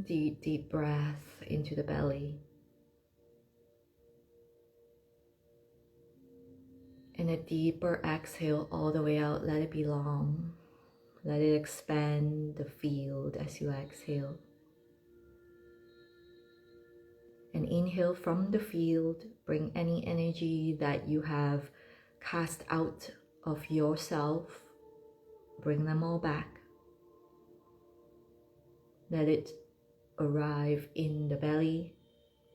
Deep, deep breath into the belly. And a deeper exhale all the way out. Let it be long. Let it expand the field as you exhale. And inhale from the field. Bring any energy that you have cast out of yourself. Bring them all back. Let it arrive in the belly.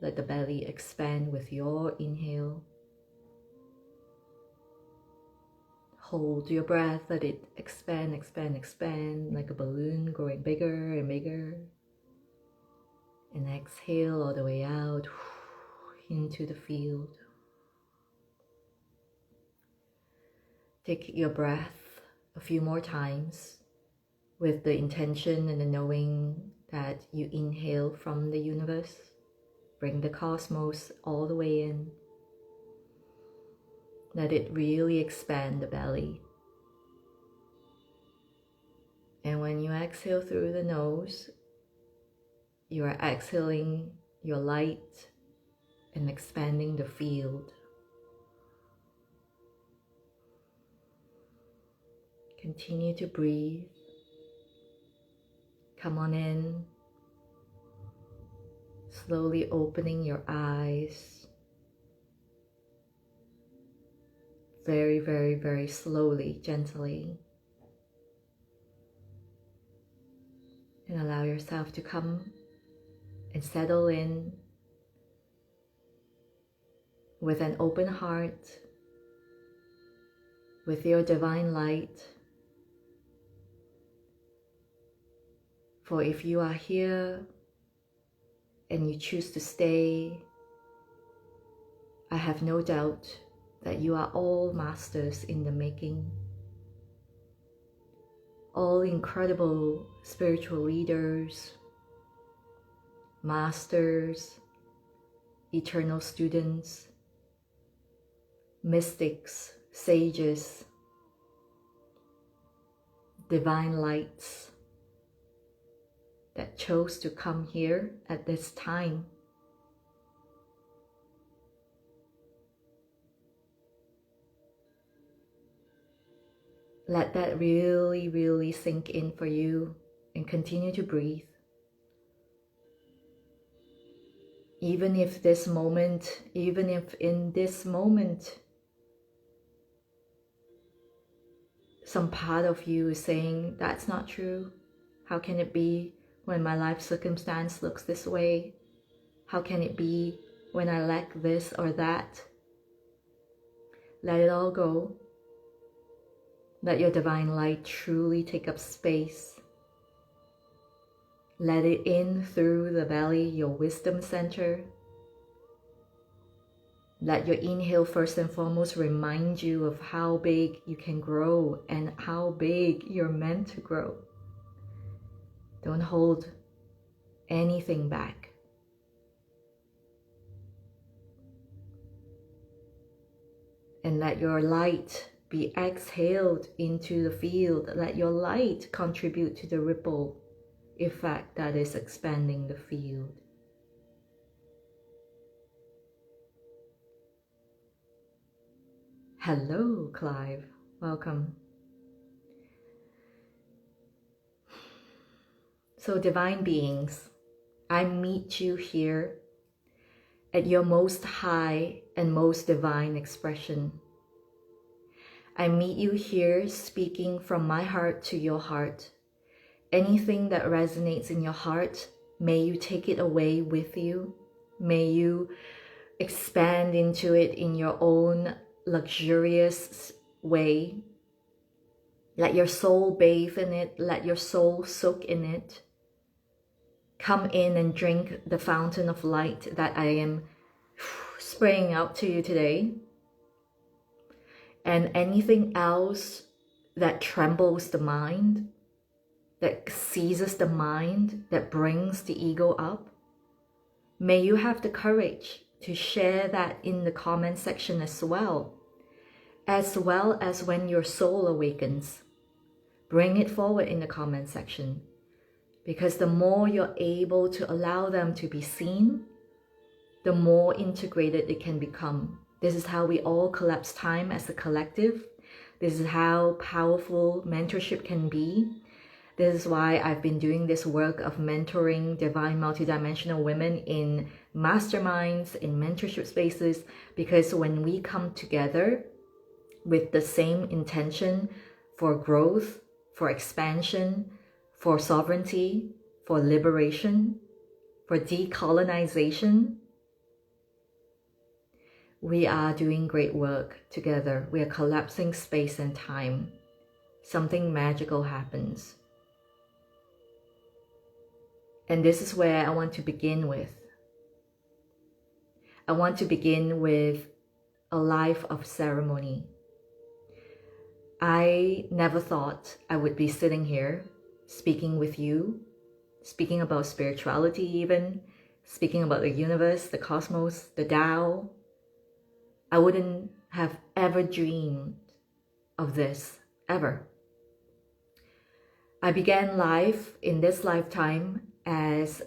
Let the belly expand with your inhale. Hold your breath, let it expand, expand, expand like a balloon growing bigger and bigger. And exhale all the way out into the field. Take your breath a few more times with the intention and the knowing that you inhale from the universe. Bring the cosmos all the way in. Let it really expand the belly. And when you exhale through the nose, you are exhaling your light and expanding the field. Continue to breathe. Come on in. Slowly opening your eyes. Very, very, very slowly, gently. And allow yourself to come and settle in with an open heart, with your divine light. For if you are here and you choose to stay, I have no doubt that you are all masters in the making. All incredible spiritual leaders, masters, eternal students, mystics, sages, divine lights that chose to come here at this time. Let that really, really sink in for you and continue to breathe. Even if in this moment, some part of you is saying, that's not true. How can it be when my life circumstance looks this way? How can it be when I lack this or that? Let it all go. Let your divine light truly take up space. Let it in through the belly, your wisdom center. Let your inhale first and foremost remind you of how big you can grow and how big you're meant to grow. Don't hold anything back. And let your light be exhaled into the field. Let your light contribute to the ripple effect that is expanding the field. Hello, Clive. Welcome. So, divine beings, I meet you here at your most high and most divine expression. I meet you here speaking from my heart to your heart. Anything that resonates in your heart, may you take it away with you. May you expand into it in your own luxurious way. Let your soul bathe in it. Let your soul soak in it. Come in and drink the fountain of light that I am spraying out to you today. And anything else that trembles the mind, that seizes the mind, that brings the ego up, may you have the courage to share that in the comment section as well as when your soul awakens. Bring it forward in the comment section. Because the more you're able to allow them to be seen, the more integrated it can become. This is how we all collapse time as a collective. This is how powerful mentorship can be. This is why I've been doing this work of mentoring divine multidimensional women in masterminds, in mentorship spaces, because when we come together with the same intention for growth, for expansion, for sovereignty, for liberation, for decolonization, we are doing great work together. We are collapsing space and time. Something magical happens. And this is where I want to begin with. I want to begin with a life of ceremony. I never thought I would be sitting here speaking with you, speaking about spirituality even, speaking about the universe, the cosmos, the Tao. I wouldn't have ever dreamed of this, ever. I began life in this lifetime as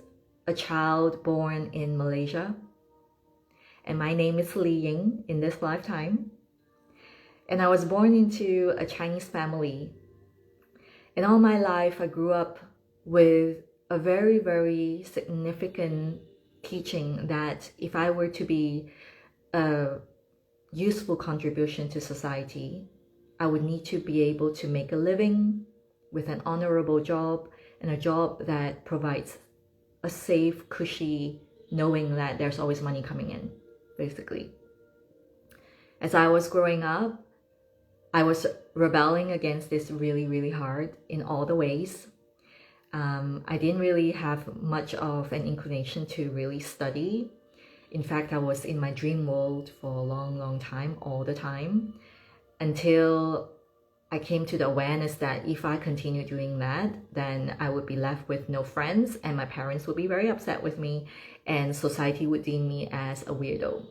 a child born in Malaysia. And my name is Li Ying in this lifetime. And I was born into a Chinese family. And all my life I grew up with a very, very significant teaching that if I were to be a useful contribution to society, I would need to be able to make a living with an honorable job, and a job that provides a safe, cushy, knowing that there's always money coming in, basically. As I was growing up, I was rebelling against this really, really hard in all the ways. I didn't really have much of an inclination to really study. In fact, I was in my dream world for a long, long time, all the time, until I came to the awareness that if I continue doing that, then I would be left with no friends, and my parents would be very upset with me, and society would deem me as a weirdo.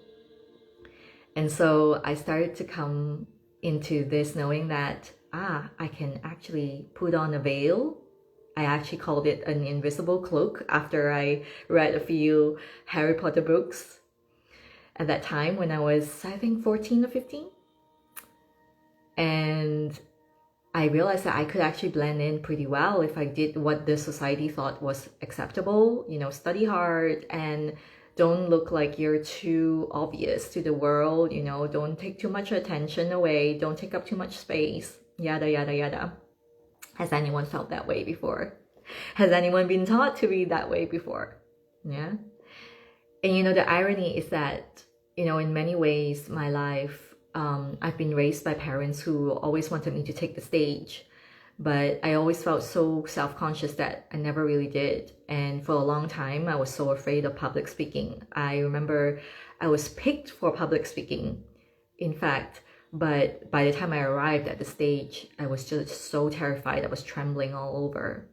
And so I started to come into this knowing that, I can actually put on a veil. I actually called it an invisible cloak after I read a few Harry Potter books at that time when I was, I think, 14 or 15. And I realized that I could actually blend in pretty well if I did what the society thought was acceptable, study hard and don't look like you're too obvious to the world, don't take too much attention away, don't take up too much space, yada, yada, yada. Has anyone felt that way before? Has anyone been taught to be that way before? Yeah. And the irony is that, in many ways, my life, I've been raised by parents who always wanted me to take the stage, but I always felt so self-conscious that I never really did. And for a long time, I was so afraid of public speaking. I remember I was picked for public speaking, in fact, but by the time I arrived at the stage, I was just so terrified. I was trembling all over.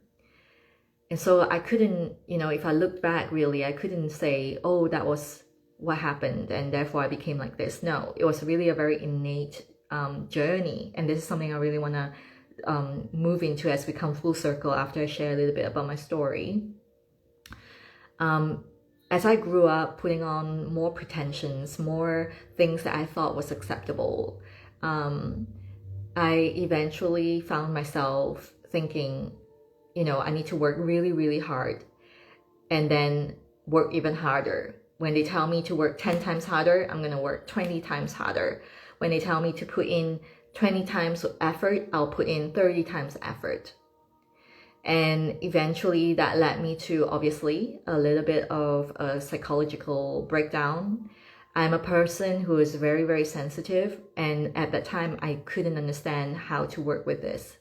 And so I couldn't, if I looked back, really, I couldn't say, oh, that was what happened and therefore I became like this. No, it was really a very innate journey. And this is something I really want to move into as we come full circle after I share a little bit about my story. As I grew up putting on more pretensions, more things that I thought was acceptable, I eventually found myself thinking, I need to work really, really hard and then work even harder. When they tell me to work 10 times harder, I'm going to work 20 times harder. When they tell me to put in 20 times effort, I'll put in 30 times effort. And eventually that led me to, obviously, a little bit of a psychological breakdown. I'm a person who is very, very sensitive. And at that time, I couldn't understand how to work with this.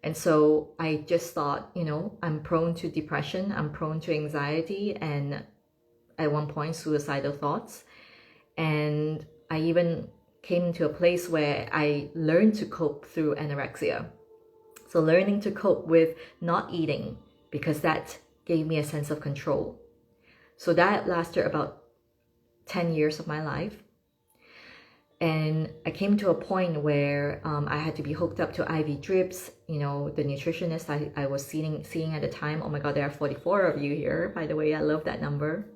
And so I just thought, I'm prone to depression, I'm prone to anxiety, and at one point, suicidal thoughts. And I even came to a place where I learned to cope through anorexia. So learning to cope with not eating, because that gave me a sense of control. So that lasted about 10 years of my life. And I came to a point where I had to be hooked up to IV drips. You know, the nutritionist I was seeing at the time, oh my God, there are 44 of you here, by the way, I love that number.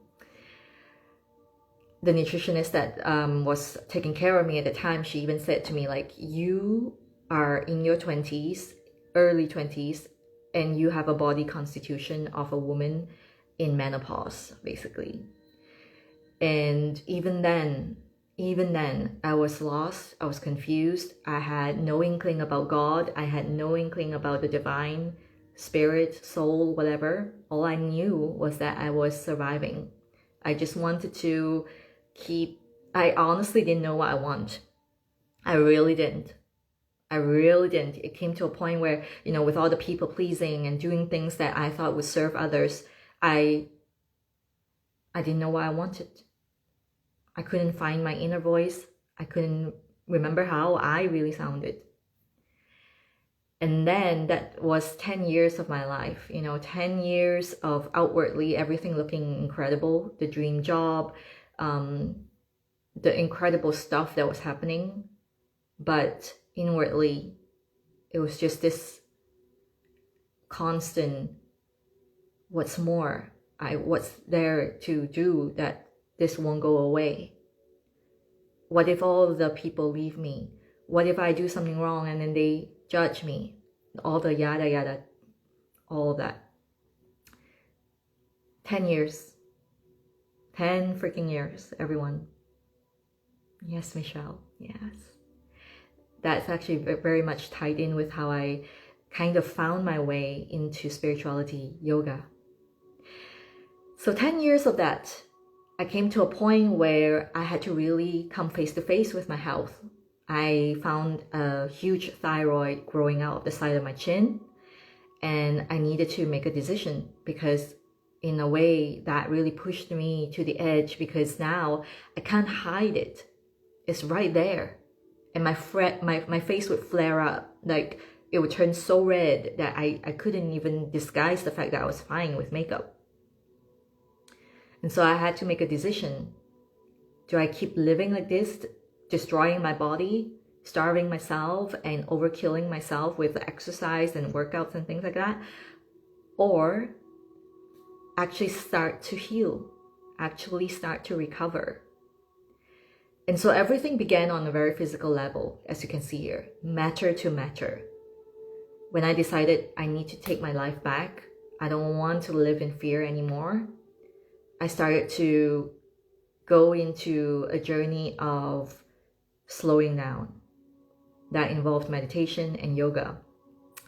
The nutritionist that was taking care of me at the time, she even said to me, like, you are in your 20s, early 20s, and you have a body constitution of a woman in menopause, basically. And even then, I was lost, I was confused, I had no inkling about God, I had no inkling about the divine, spirit, soul, whatever. All I knew was that I was surviving. I just wanted to I honestly didn't know what I want. I really didn't. It came to a point where, you know, with all the people pleasing and doing things that I thought would serve others, I didn't know what I wanted. I couldn't find my inner voice. I couldn't remember how I really sounded. And then that was 10 years of my life, you know, 10 years of outwardly everything looking incredible, the dream job, the incredible stuff that was happening. But inwardly, it was just this constant, what's more? What's there to do that this won't go away? What if all the people leave me? What if I do something wrong and then they judge me? All the yada yada, all of that. 10 years. 10 freaking years, everyone. Yes, Michelle, yes. That's actually very much tied in with how I kind of found my way into spirituality, yoga. So 10 years of that, I came to a point where I had to really come face to face with my health. I found a huge thyroid growing out of the side of my chin, and I needed to make a decision, because in a way that really pushed me to the edge, because now I can't hide it. It's right there. And my face would flare up, like it would turn so red that I couldn't even disguise the fact that I was fine with makeup. And so I had to make a decision. Do I keep living like this, destroying my body, starving myself and overkilling myself with exercise and workouts and things like that? Or actually start to heal, actually start to recover? And so everything began on a very physical level, as you can see here, matter to matter. When I decided I need to take my life back, I don't want to live in fear anymore, I started to go into a journey of slowing down. That involved meditation and yoga.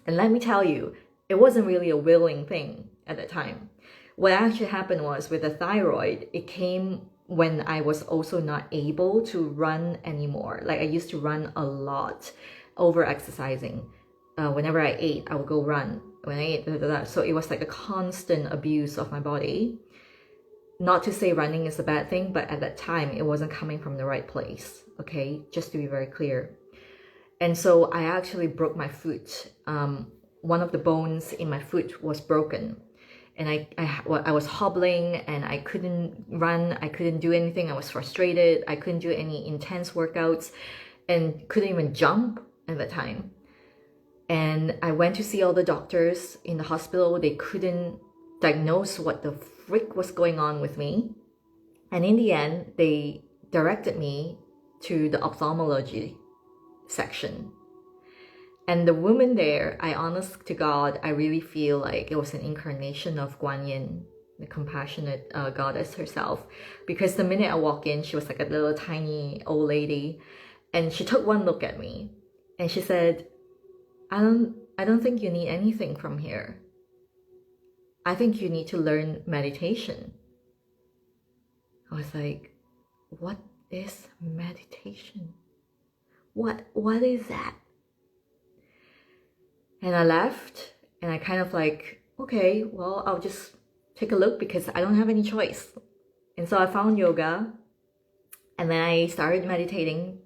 And let me tell you, it wasn't really a willing thing at the time. What actually happened was, with the thyroid, it came when I was also not able to run anymore. Like, I used to run a lot, over exercising. Whenever I ate, I would go run. When I ate, so it was like a constant abuse of my body. Not to say running is a bad thing, but at that time, it wasn't coming from the right place, okay? Just to be very clear. And so I actually broke my foot. One of the bones in my foot was broken. And I was hobbling and I couldn't run. I couldn't do anything. I was frustrated. I couldn't do any intense workouts and couldn't even jump at that time. And I went to see all the doctors in the hospital. They couldn't diagnose what the frick was going on with me. And in the end, they directed me to the ophthalmology section. And the woman there, I honest to God, I really feel like it was an incarnation of Guan Yin, the compassionate goddess herself. Because the minute I walked in, she was like a little tiny old lady. And she took one look at me and she said, I don't think you need anything from here. I think you need to learn meditation. I was like, what is meditation? What is that? And I left and I kind of like, okay, well, I'll just take a look because I don't have any choice. And so I found yoga and then I started meditating.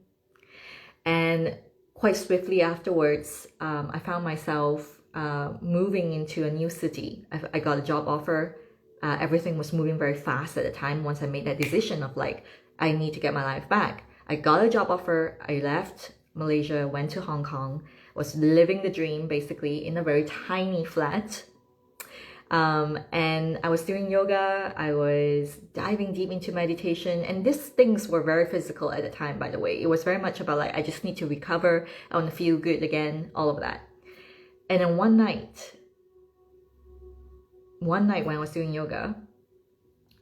And quite swiftly afterwards, I found myself moving into a new city. I got a job offer. Everything was moving very fast at the time once I made that decision of like, I need to get my life back. I got a job offer. I left Malaysia, went to Hong Kong, was living the dream basically in a very tiny flat. And I was doing yoga, I was diving deep into meditation, and these things were very physical at the time, by the way. It was very much about like, I just need to recover, I want to feel good again, all of that. And then one night when I was doing yoga,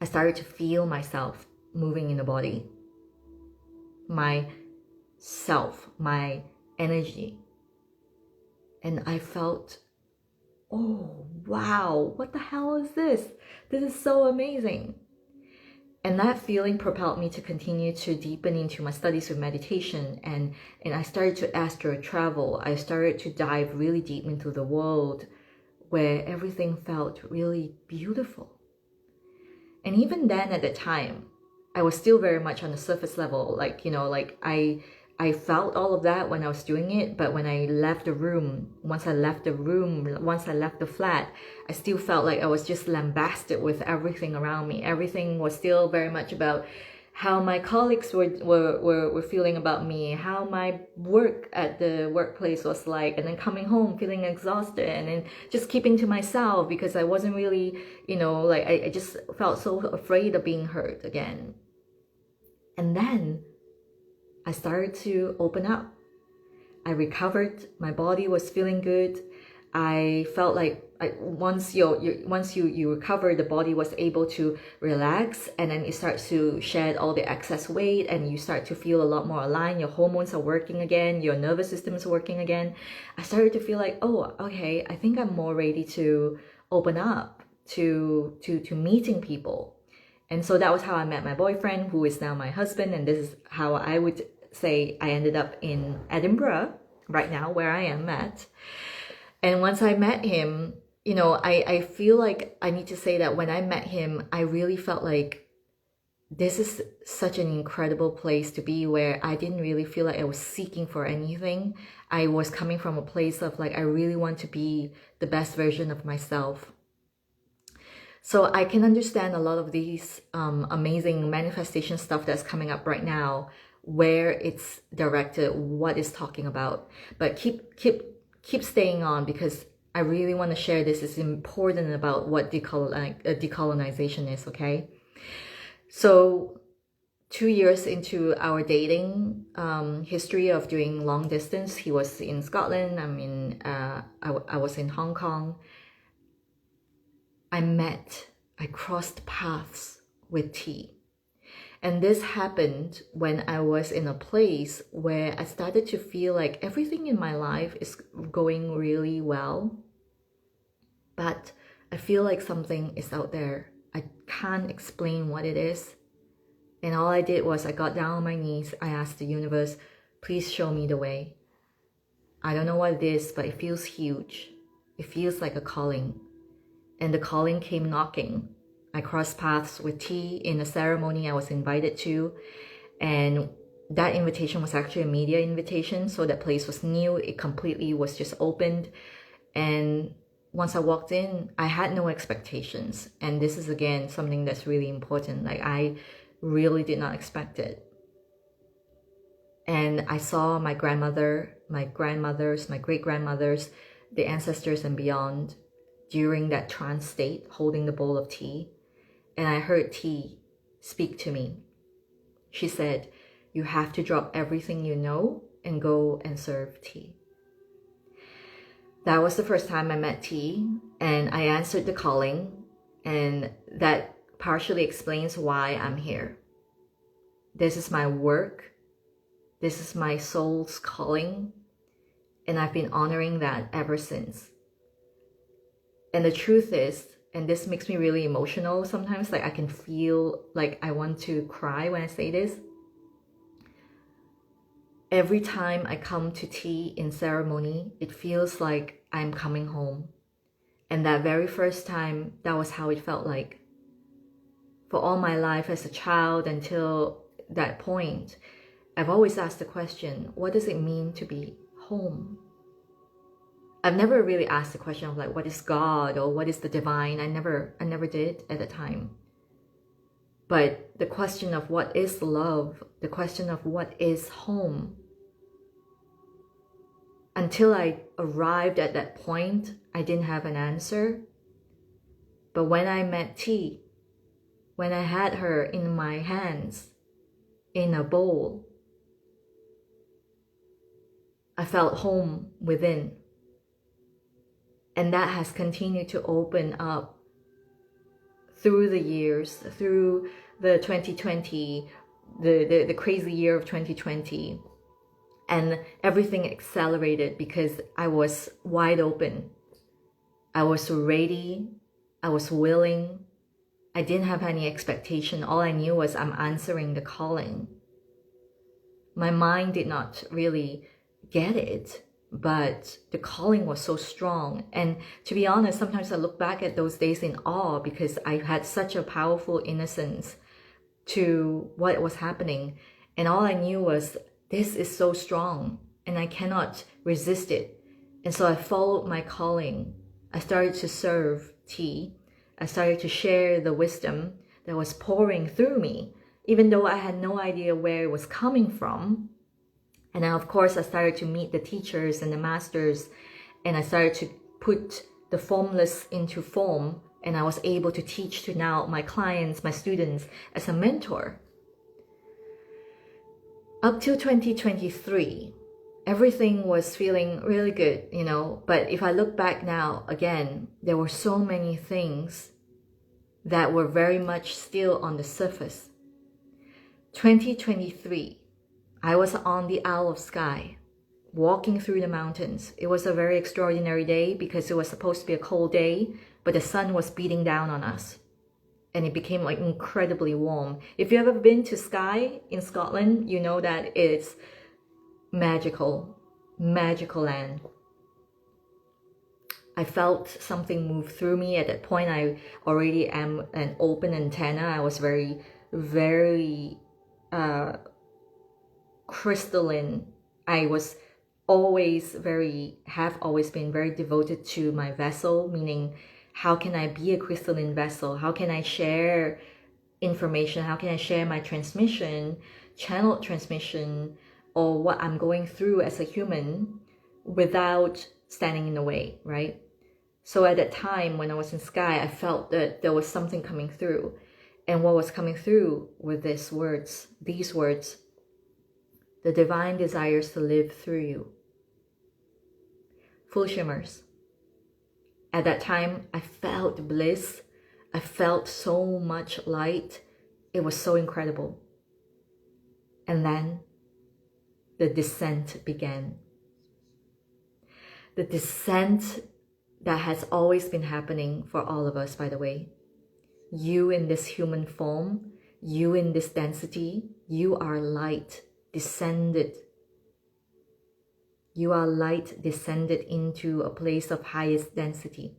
I started to feel myself moving in the body. My self, my energy. And I felt, oh, wow, what the hell is this? This is so amazing. And that feeling propelled me to continue to deepen into my studies with meditation. And I started to astral travel. I started to dive really deep into the world where everything felt really beautiful. And even then at the time, I was still very much on the surface level. Like, you know, like I felt all of that when I was doing it, but when I left the room, once I left the flat, I still felt like I was just lambasted with everything around me. Everything was still very much about how my colleagues were feeling about me, how my work at the workplace was like, and then coming home feeling exhausted, and then just keeping to myself because I wasn't really, you know, like I just felt so afraid of being hurt again. And then I started to open up. I recovered. My body was feeling good. I felt like once you recover, the body was able to relax, and then it starts to shed all the excess weight, and you start to feel a lot more aligned. Your hormones are working again. Your nervous system is working again. I started to feel like, oh, okay, I think I'm more ready to open up to meeting people. And so that was how I met my boyfriend, who is now my husband. And this is how I would say I ended up in Edinburgh right now, where I am at. And once I met him, you know, I feel like I need to say that when I met him, I really felt like this is such an incredible place to be, where I didn't really feel like I was seeking for anything. I was coming from a place of like, I really want to be the best version of myself. So I can understand a lot of these amazing manifestation stuff that's coming up right now, where it's directed, what it's talking about. But keep staying on, because I really want to share this. It's important about what decolonization is, okay? So 2 years into our dating history of doing long distance, he was in Scotland, I was in Hong Kong. I crossed paths with T. And this happened when I was in a place where I started to feel like everything in my life is going really well, but I feel like something is out there. I can't explain what it is. And all I did was I got down on my knees. I asked the universe, please show me the way. I don't know what it is, but it feels huge. It feels like a calling. And the calling came knocking. I crossed paths with T in a ceremony I was invited to, and that invitation was actually a media invitation, so that place was new. It completely was just opened, and once I walked in, I had no expectations. And this is again something that's really important. Like, I really did not expect it. And I saw my grandmother, my grandmothers, my great-grandmothers, the ancestors and beyond, during that trance state, holding the bowl of tea. And I heard T speak to me. She said, you have to drop everything you know and go and serve T. That was the first time I met T, and I answered the calling, and that partially explains why I'm here. This is my work. This is my soul's calling, and I've been honoring that ever since. And the truth is, and this makes me really emotional sometimes, like I can feel like I want to cry when I say this. Every time I come to tea in ceremony, it feels like I'm coming home. And that very first time, that was how it felt like. For all my life as a child until that point, I've always asked the question, what does it mean to be home? I've never really asked the question of like, what is God or what is the divine? I never did at the time. But the question of what is love, the question of what is home, until I arrived at that point, I didn't have an answer. But when I met T, when I had her in my hands, in a bowl, I felt home within. And that has continued to open up through the years, through the 2020, the crazy year of 2020. And everything accelerated because I was wide open. I was ready. I was willing. I didn't have any expectation. All I knew was I'm answering the calling. My mind did not really get it, but the calling was so strong. And to be honest, sometimes I look back at those days in awe because I had such a powerful innocence to what was happening. And all I knew was, this is so strong and I cannot resist it. And so I followed my calling. I started to serve T. I started to share the wisdom that was pouring through me, even though I had no idea where it was coming from. And then of course I started to meet the teachers and the masters, and I started to put the formless into form, and I was able to teach to now my clients, my students, as a mentor. Up till 2023, everything was feeling really good, but if I look back now, again, there were so many things that were very much still on the surface. 2023, I was on the Isle of Skye, walking through the mountains. It was a very extraordinary day because it was supposed to be a cold day, but the sun was beating down on us. And it became like incredibly warm. If you've ever been to Skye in Scotland, you know that it's magical land. I felt something move through me. At that point, I already am an open antenna. I was very, very crystalline. I was have always been very devoted to my vessel, meaning how can I be a crystalline vessel? How can I share information? How can I share my transmission, channeled transmission, or what I'm going through as a human without standing in the way, right? So at that time when I was in Skye, I felt that there was something coming through. And what was coming through were these words, the divine desires to live through you. Full shimmers. At that time, I felt bliss. I felt so much light. It was so incredible. And then the descent began. The descent that has always been happening for all of us, by the way. You in this human form, you in this density, you are light descended. You are light descended into a place of highest density.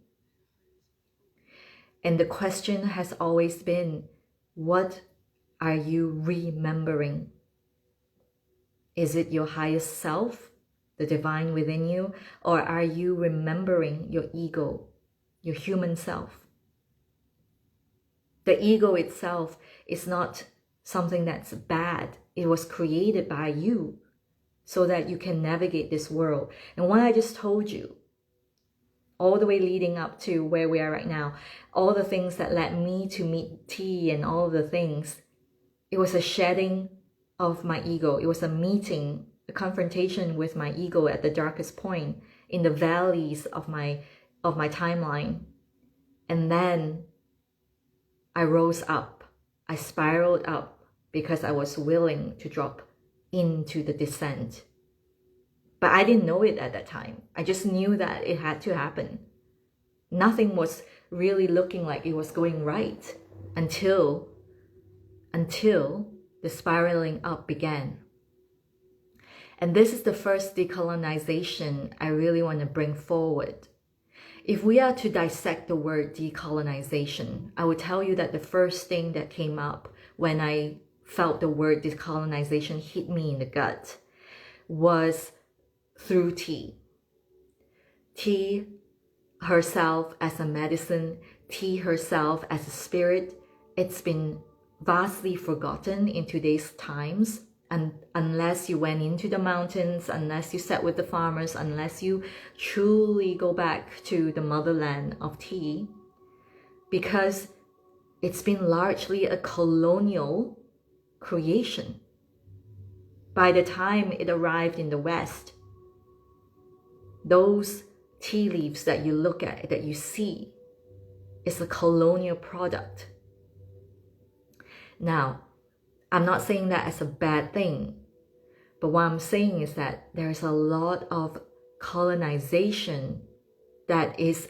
And the question has always been, what are you remembering? Is it your highest self, the divine within you, or are you remembering your ego, your human self? The ego itself is not something that's bad. It was created by you so that you can navigate this world. And what I just told you, all the way leading up to where we are right now, all the things that led me to meet T and all of the things, it was a shedding of my ego. It was a meeting, a confrontation with my ego at the darkest point in the valleys of my timeline. And then I rose up. I spiraled up because I was willing to drop into the descent. But I didn't know it at that time. I just knew that it had to happen. Nothing was really looking like it was going right until the spiraling up began. And this is the first decolonization I really want to bring forward. If we are to dissect the word decolonization, I would tell you that the first thing that came up when I felt the word decolonization hit me in the gut was through T. T herself as a medicine, T herself as a spirit. It's been vastly forgotten in today's times, and unless you went into the mountains, unless you sat with the farmers, unless you truly go back to the motherland of tea, because it's been largely a colonial creation. By the time it arrived in the West, those tea leaves that you look at, that you see, is a colonial product. Now, I'm not saying that as a bad thing, but what I'm saying is that there's a lot of colonization that is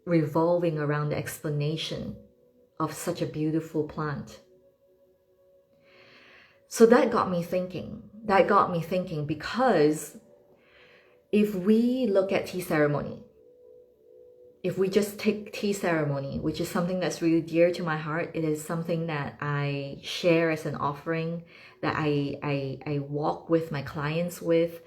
revolving around the explanation of such a beautiful plant. So that got me thinking. Because if we look at tea ceremony, if we just take tea ceremony, which is something that's really dear to my heart, it is something that I share as an offering, that I walk with my clients with,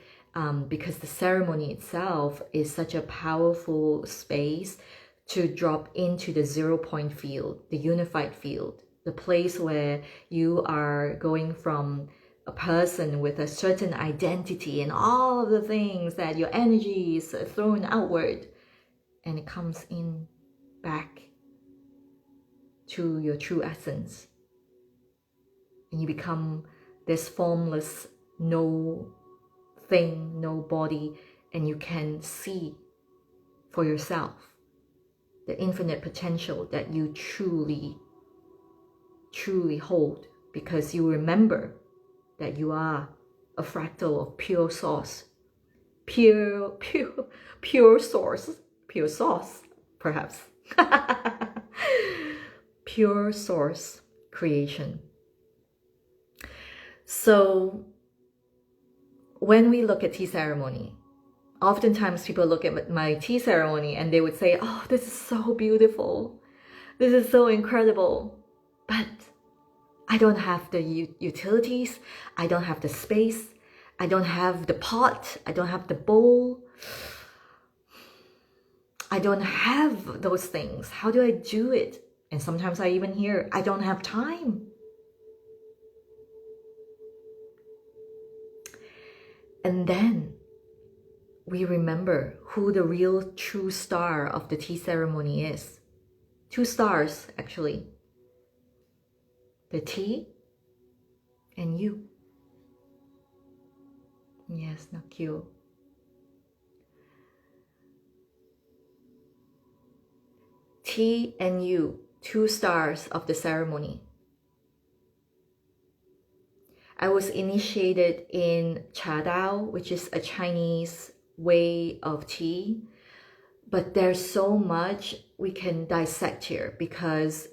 because the ceremony itself is such a powerful space to drop into the 0-point field, the unified field, the place where you are going from a person with a certain identity and all of the things that your energy is thrown outward, and it comes in back to your true essence. And you become this formless, no thing, no body, and you can see for yourself the infinite potential that you truly, truly hold, because you remember that you are a fractal of pure source, pure source, perhaps. Pure source creation. So when we look at tea ceremony, oftentimes people look at my tea ceremony and they would say, oh, this is so beautiful. This is so incredible. But I don't have the utilities. I don't have the space. I don't have the pot. I don't have the bowl. I don't have those things. How do I do it? And sometimes I even hear, I don't have time. And then we remember who the real true star of the tea ceremony is. 2 stars, actually. The tea and you. Yes, Nakyo. Tea and you, 2 stars of the ceremony. I was initiated in Cha Dao, which is a Chinese way of tea, but there's so much we can dissect here because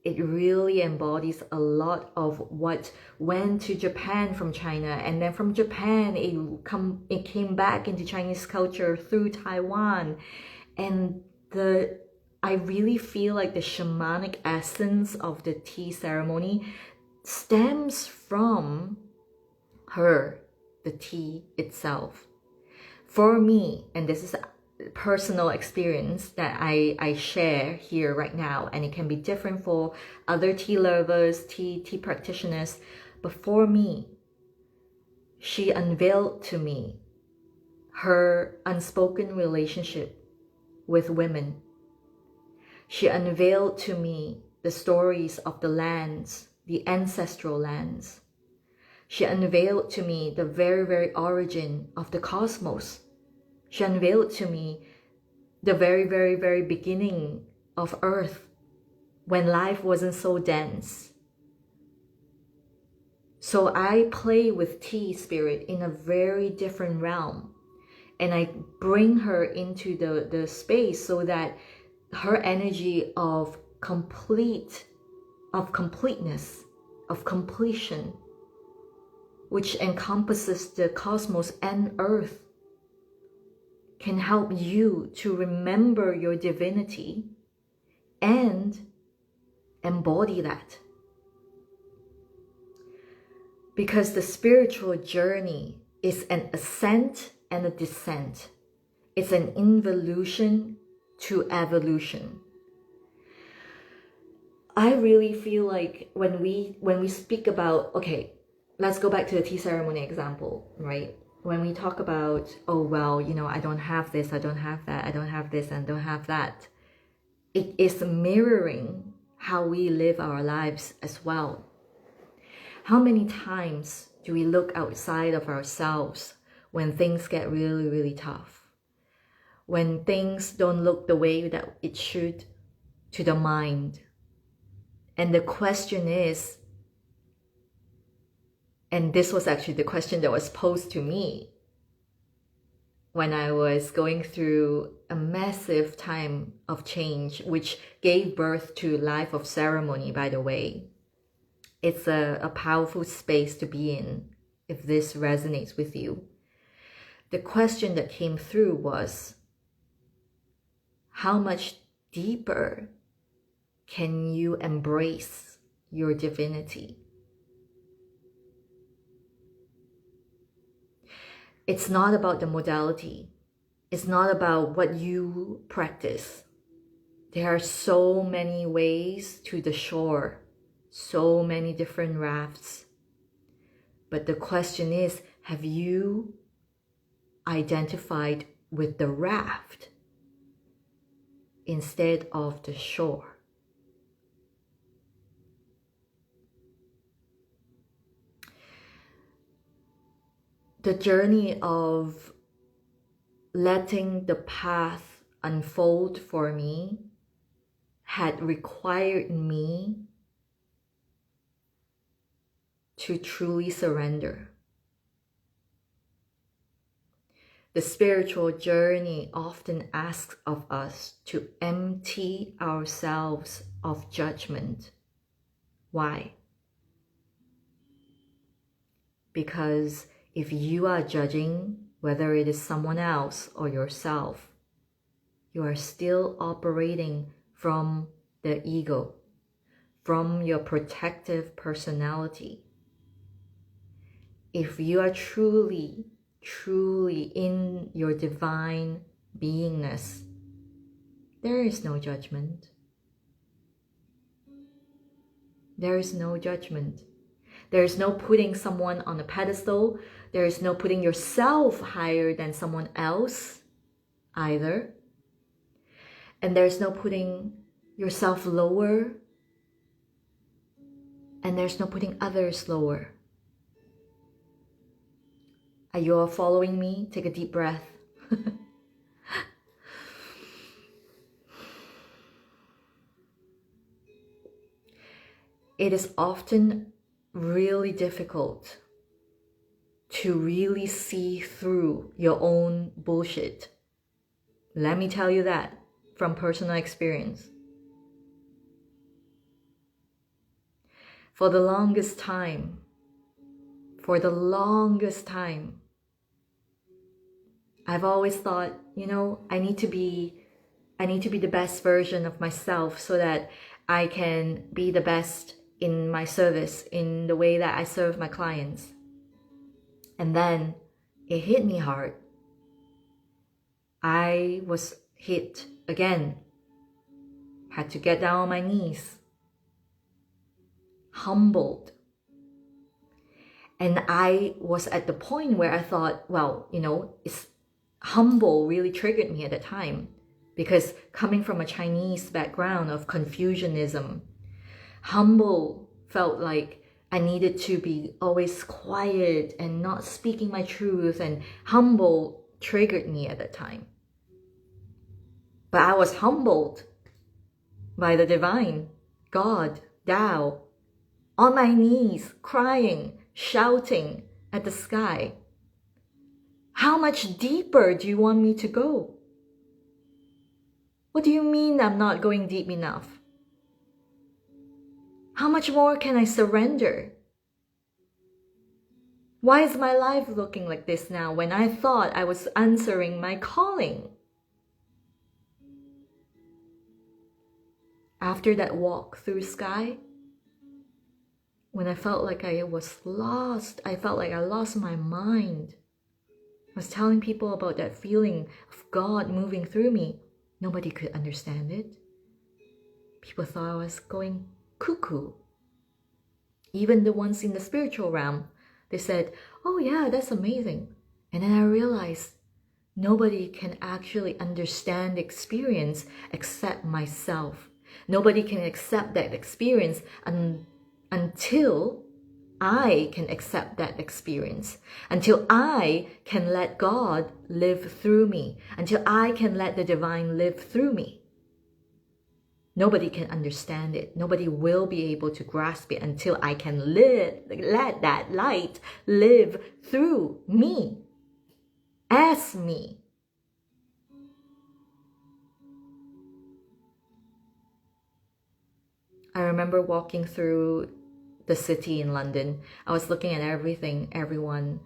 it really embodies a lot of what went to Japan from China, and then from Japan it came back into Chinese culture through Taiwan. And I really feel like the shamanic essence of the tea ceremony stems from the tea itself. For me, and this is a personal experience that I share here right now, and it can be different for other tea lovers, tea practitioners, but for me, she unveiled to me her unspoken relationship with women. She unveiled to me the stories of the lands, the ancestral lands. She unveiled to me the very, very origin of the cosmos. She unveiled to me the very, very, very beginning of Earth, when life wasn't so dense. So I play with tea spirit in a very different realm, and I bring her into the space so that her energy of completeness, of completion, which encompasses the cosmos and Earth, can help you to remember your divinity and embody that. Because the spiritual journey is an ascent and a descent. It's an involution to evolution. I really feel like when we speak about, okay, let's go back to the tea ceremony example, right? When we talk about, oh, well, you know, I don't have this, I don't have that, I don't have this, and I don't have that. It is mirroring how we live our lives as well. How many times do we look outside of ourselves when things get really, really tough? When things don't look the way that it should to the mind? And the question is, and this was actually the question that was posed to me when I was going through a massive time of change, which gave birth to Life of Ceremony, by the way. It's a powerful space to be in if this resonates with you. The question that came through was, how much deeper can you embrace your divinity? It's not about the modality. It's not about what you practice. There are so many ways to the shore, so many different rafts. But the question is, have you identified with the raft instead of the shore? The journey of letting the path unfold for me had required me to truly surrender. The spiritual journey often asks of us to empty ourselves of judgment. Why? Because if you are judging, whether it is someone else or yourself, you are still operating from the ego, from your protective personality. If you are truly, truly in your divine beingness, there is no judgment. There is no judgment. There is no putting someone on a pedestal. There is no putting yourself higher than someone else either. And there's no putting yourself lower. And there's no putting others lower. Are you all following me? Take a deep breath. It is often really difficult to really see through your own bullshit. Let me tell you that from personal experience. For the longest time, I've always thought, you know, I need to be the best version of myself so that I can be the best in my service, in the way that I serve my clients. And then it hit me hard. I was hit again. Had to get down on my knees. Humbled. And I was at the point where I thought, well, you know, humble really triggered me at the time. Because coming from a Chinese background of Confucianism, humble felt like I needed to be always quiet and not speaking my truth, and humble triggered me at that time. But I was humbled by the divine, God, Tao, on my knees, crying, shouting at the sky. How much deeper do you want me to go? What do you mean I'm not going deep enough? How much more can I surrender? Why is my life looking like this now when I thought I was answering my calling? After that walk through sky, when I felt like I was lost, I felt like I lost my mind. I was telling people about that feeling of God moving through me. Nobody could understand it. People thought I was going cuckoo. Even the ones in the spiritual realm, they said, oh yeah, that's amazing. And then I realized nobody can actually understand the experience except myself. Nobody can accept that experience until I can accept that experience, until I can let God live through me, until I can let the divine live through me. Nobody can understand it. Nobody will be able to grasp it until I can let that light live through me, as me. I remember walking through the city in London. I was looking at everyone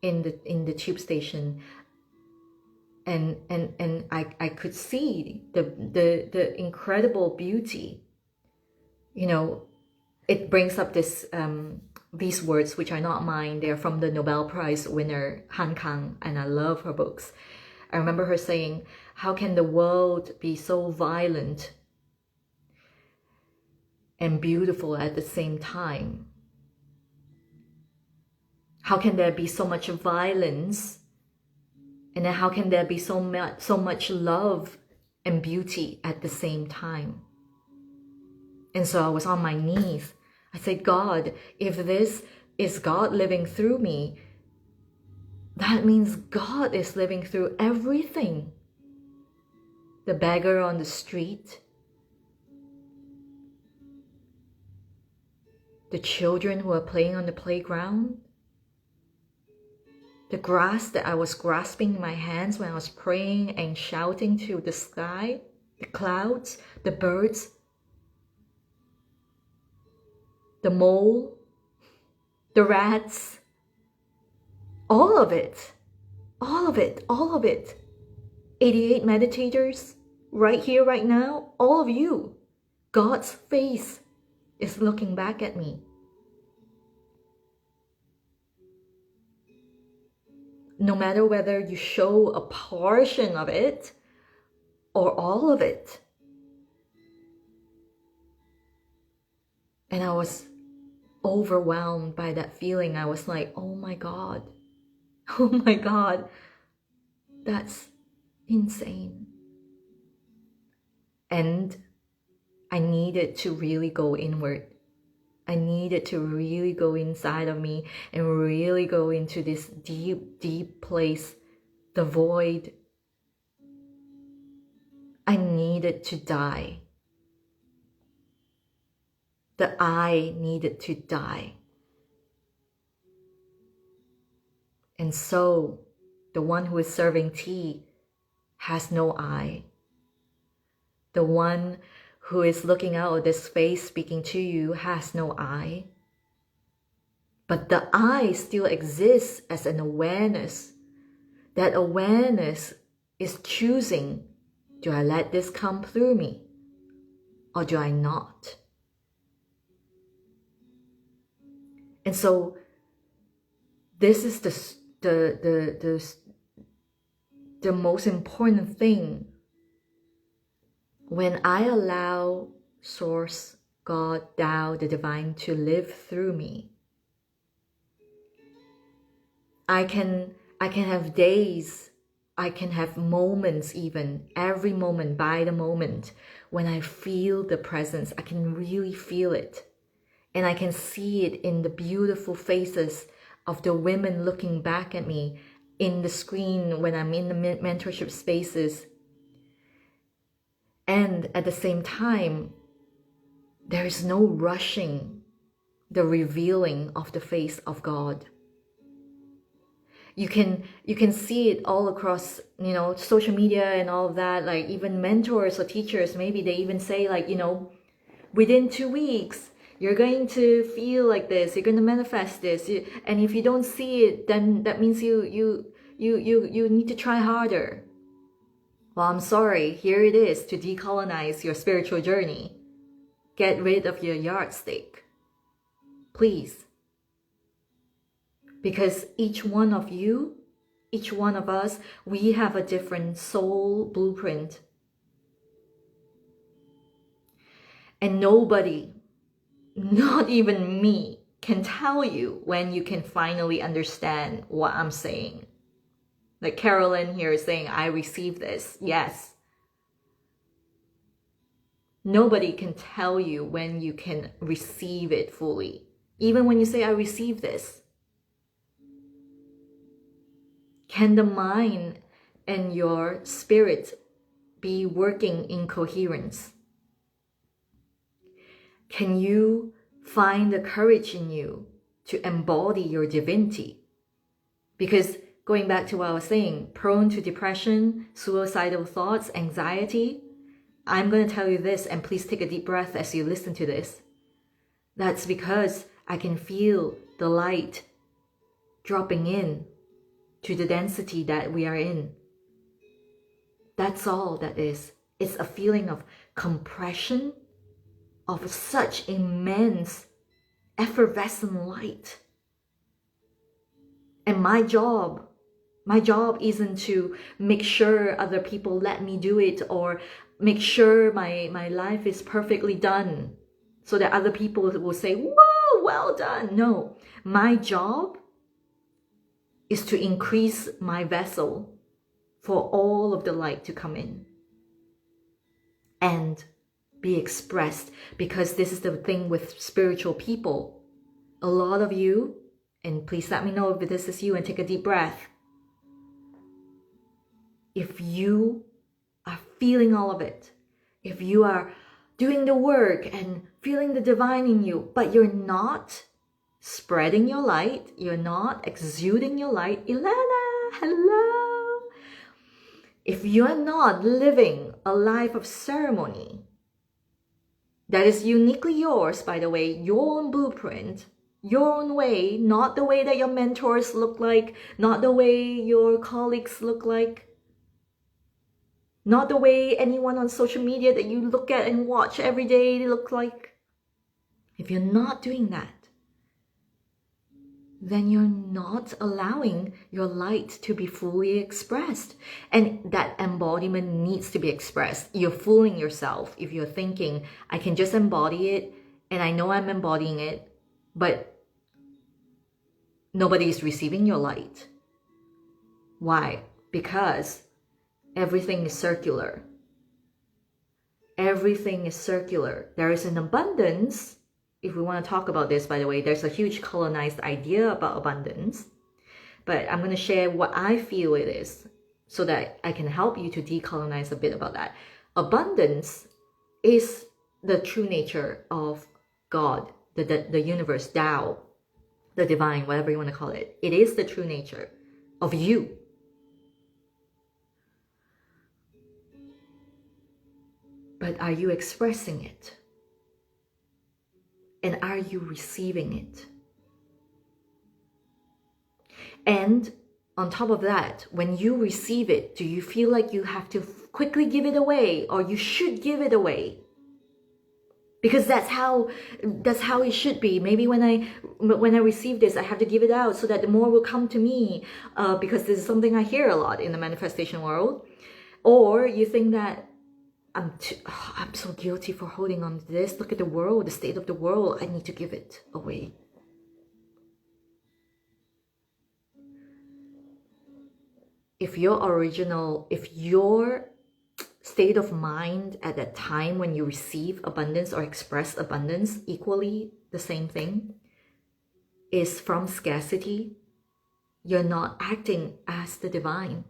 in the tube station, and I could see the incredible beauty. You know, it brings up these words, which are not mine. They're from the Nobel Prize winner Han Kang, and I love her books. I remember her saying, how can the world be so violent and beautiful at the same time? How can there be so much violence, and then how can there be so much love and beauty at the same time? And so I was on my knees. I said, God, if this is God living through me, that means God is living through everything. The beggar on the street, the children who are playing on the playground, the grass that I was grasping in my hands when I was praying and shouting to the sky, the clouds, the birds, the mole, the rats, all of it, all of it, all of it. 88 meditators, right here, right now, all of you, God's face is looking back at me. No matter whether you show a portion of it or all of it. And I was overwhelmed by that feeling. I was like, oh my God, that's insane. And I needed to really go inward. I needed to really go inside of me and really go into this deep, deep place, the void. I needed to die. The I needed to die. And so, the one who is serving tea has no I. The one who is looking out of this space speaking to you has no I. But the I still exists as an awareness. That awareness is choosing, do I let this come through me or do I not? And so this is the most important thing. When I allow Source, God, Tao, the Divine to live through me, I can have days, I can have moments even, every moment by the moment, when I feel the presence, I can really feel it. And I can see it in the beautiful faces of the women looking back at me in the screen when I'm in the mentorship spaces. And at the same time, there is no rushing the revealing of the face of God. You can see it all across, social media and all of that. Like even mentors or teachers, maybe they even say like, within 2 weeks, you're going to feel like this. You're going to manifest this. And if you don't see it, then that means you need to try harder. Well, I'm sorry. Here it is to decolonize your spiritual journey. Get rid of your yardstick. Please. Because each one of you, each one of us, we have a different soul blueprint. And nobody not even me can tell you when you can finally understand what I'm saying. Like Carolyn here is saying, I received this. Yes. Nobody can tell you when you can receive it fully. Even when you say, I received this. Can the mind and your spirit be working in coherence? Can you find the courage in you to embody your divinity? Because going back to what I was saying, prone to depression, suicidal thoughts, anxiety, I'm going to tell you this, and please take a deep breath as you listen to this. That's because I can feel the light dropping in to the density that we are in. That's all that is. It's a feeling of compression of such immense, effervescent light. And my job isn't to make sure other people let me do it or make sure my life is perfectly done so that other people will say, whoa, well done. No, my job is to increase my vessel for all of the light to come in and be expressed, because this is the thing with spiritual people. A lot of you, and please let me know if this is you and take a deep breath. If you are feeling all of it, if you are doing the work and feeling the divine in you, but you're not spreading your light, you're not exuding your light, Elena, hello. If you're not living a life of ceremony that is uniquely yours, by the way, your own blueprint, your own way, not the way that your mentors look like, not the way your colleagues look like, not the way anyone on social media that you look at and watch every day look like. If you're not doing that, then you're not allowing your light to be fully expressed. And that embodiment needs to be expressed. You're fooling yourself if you're thinking, I can just embody it, and I know I'm embodying it, but nobody is receiving your light. Why? Because everything is circular. Everything is circular. There is an abundance. If we want to talk about this, by the way, there's a huge colonized idea about abundance. But I'm going to share what I feel it is so that I can help you to decolonize a bit about that. Abundance is the true nature of God, the universe, Tao, the divine, whatever you want to call it. It is the true nature of you. But are you expressing it? And are you receiving it? And on top of that, when you receive it, do you feel like you have to quickly give it away, or you should give it away? Because that's how it should be. Maybe when I receive this, I have to give it out so that the more will come to me, because this is something I hear a lot in the manifestation world. Or you think that I'm so guilty for holding on to this. Look at the world, the state of the world. I need to give it away. If your state of mind at that time when you receive abundance or express abundance, equally the same thing, is from scarcity, you're not acting as the divine.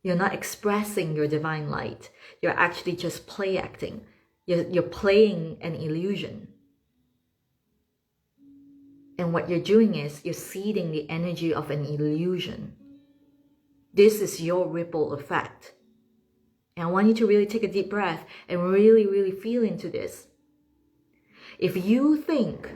You're not expressing your divine light. You're actually just play acting. You're playing an illusion. And what you're doing is you're seeding the energy of an illusion. This is your ripple effect. And I want you to really take a deep breath and really, really feel into this. If you think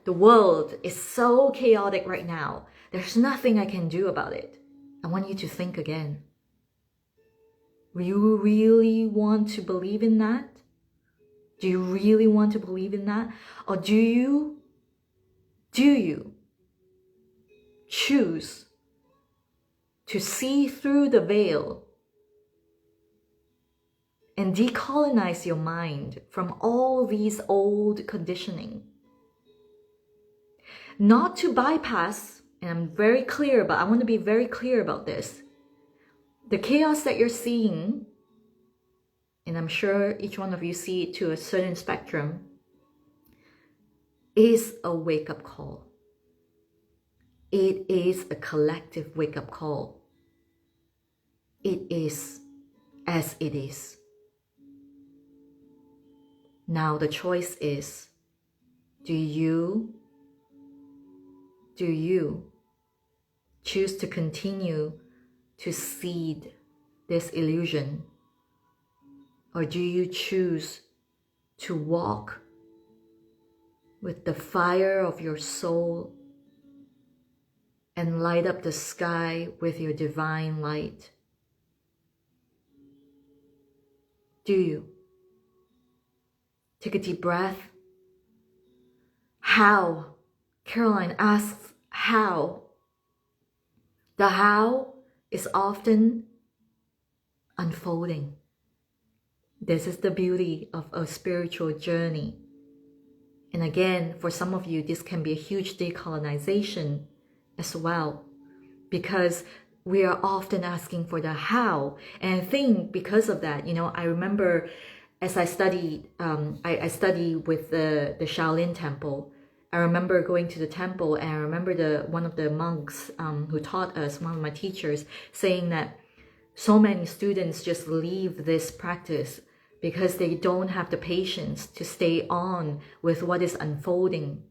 the world is so chaotic right now, there's nothing I can do about it, I want you to think again. Do you really want to believe in that? Do you really want to believe in that? Or do you choose to see through the veil and decolonize your mind from all these old conditioning. Not to bypass, and I'm very clear, but I want to be very clear about this. The chaos that you're seeing, and I'm sure each one of you see it to a certain spectrum, is a wake-up call. It is a collective wake-up call. It is as it is. Now the choice is, do you choose to continue to seed this illusion? Or do you choose to walk with the fire of your soul and light up the sky with your divine light? Do you? Take a deep breath. How? Caroline asks, how? The how is often unfolding. This is the beauty of a spiritual journey. And again, for some of you, this can be a huge decolonization as well, because we are often asking for the how. And I think because of that, I remember as I studied, I studied with the Shaolin temple. I remember going to the temple, and I remember one of the monks who taught us, one of my teachers, saying that so many students just leave this practice because they don't have the patience to stay on with what is unfolding.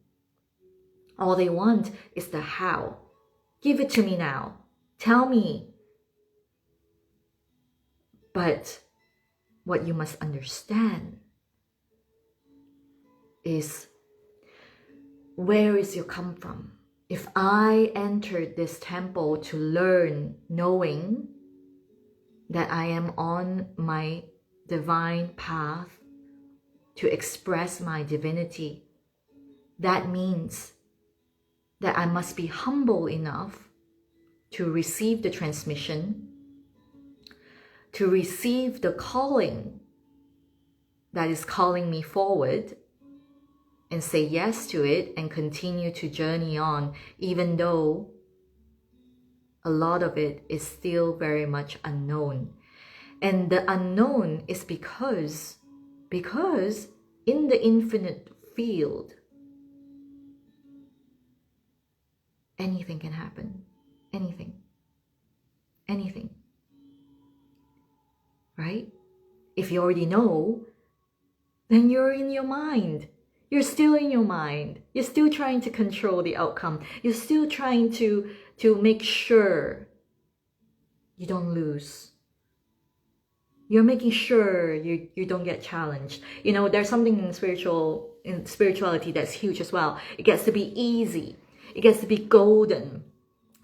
All they want is the how. Give it to me now. Tell me. But what you must understand is, where is your come from? If I entered this temple to learn, knowing that I am on my divine path to express my divinity, that means that I must be humble enough to receive the transmission, to receive the calling that is calling me forward, and say yes to it and continue to journey on, even though a lot of it is still very much unknown. And the unknown is because in the infinite field, anything can happen. Anything. Right? If you already know, then you're in your mind. You're still in your mind. You're still trying to control the outcome. You're still trying to make sure you don't lose. You're making sure you don't get challenged. There's something in spirituality that's huge as well. It gets to be easy. It gets to be golden.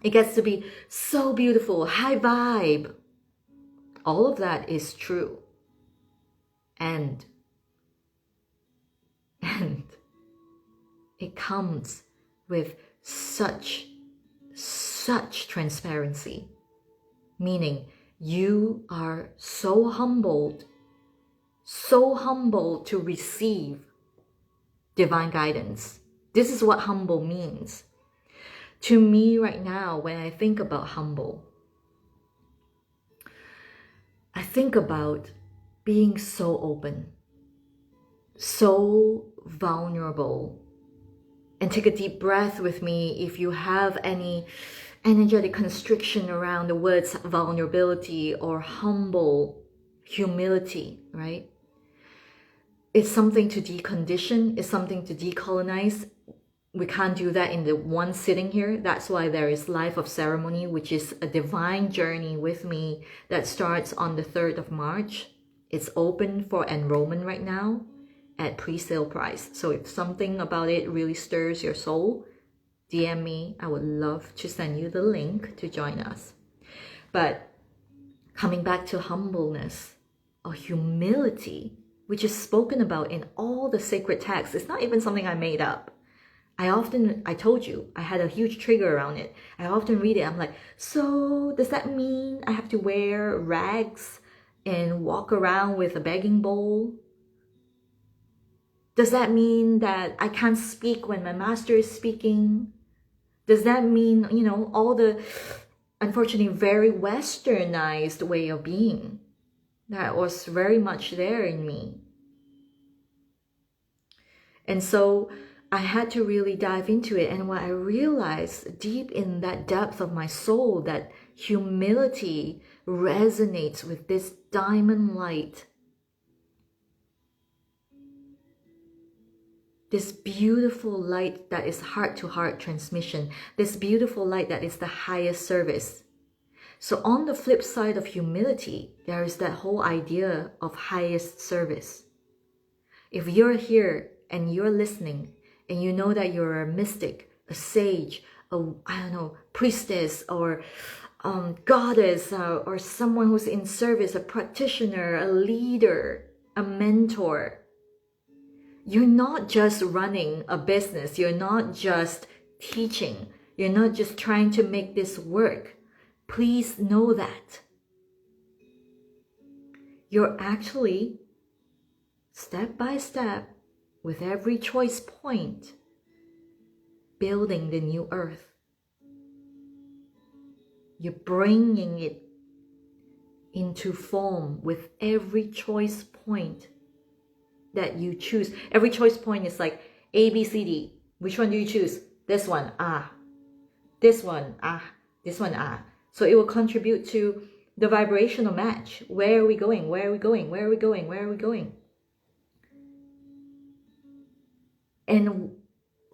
It gets to be so beautiful, high vibe. All of that is true. And it comes with such transparency, meaning you are so humbled to receive divine guidance. This is what humble means. To me right now, when I think about humble, I think about being so open, so vulnerable. And take a deep breath with me if you have any energetic constriction around the words vulnerability or humble, humility, right? It's something to decondition, it's something to decolonize. We can't do that in the one sitting here. That's why there is Life of Ceremony, which is a divine journey with me that starts on the 3rd of March. It's open for enrollment right now at pre-sale price. So if something about it really stirs your soul, DM me. I would love to send you the link to join us. But coming back to humbleness or humility, which is spoken about in all the sacred texts, it's not even something I made up. I told you, I had a huge trigger around it. I often read it. I'm like, so does that mean I have to wear rags and walk around with a begging bowl? Does that mean that I can't speak when my master is speaking? Does that mean, all the, unfortunately, very westernized way of being that was very much there in me? And so I had to really dive into it. And what I realized deep in that depth of my soul, that humility resonates with this diamond light. This beautiful light that is heart-to-heart transmission. This beautiful light that is the highest service. So on the flip side of humility, there is that whole idea of highest service. If you're here and you're listening and you know that you're a mystic, a sage, priestess or goddess or someone who's in service, a practitioner, a leader, a mentor, you're not just running a business. You're not just teaching. You're not just trying to make this work. Please know that. You're actually, step by step, with every choice point, building the new earth. You're bringing it into form with every choice point that you choose. Every choice point is like A, B, C, D. Which one do you choose? This one, This one, This one, So it will contribute to the vibrational match. Where are we going? Where are we going? Where are we going? Where are we going? And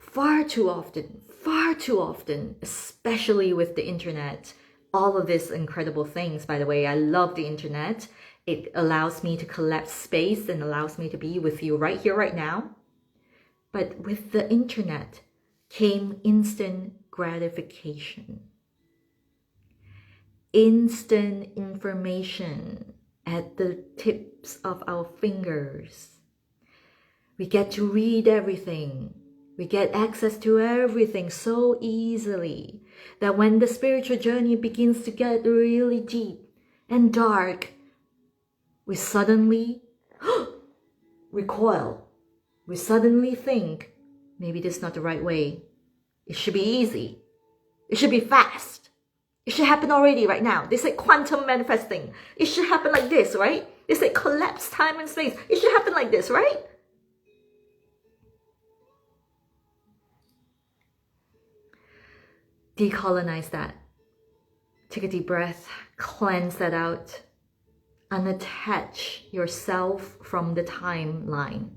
far too often, especially with the internet, all of these incredible things, by the way, I love the internet. It allows me to collapse space and allows me to be with you right here, right now. But with the internet came instant gratification. Instant information at the tips of our fingers. We get to read everything. We get access to everything so easily that when the spiritual journey begins to get really deep and dark, we suddenly recoil. We suddenly think, maybe this is not the right way. It should be easy. It should be fast. It should happen already right now. They say quantum manifesting. It should happen like this, right? They say collapse time and space. It should happen like this, right? Decolonize that. Take a deep breath. Cleanse that out. Unattach yourself from the timeline.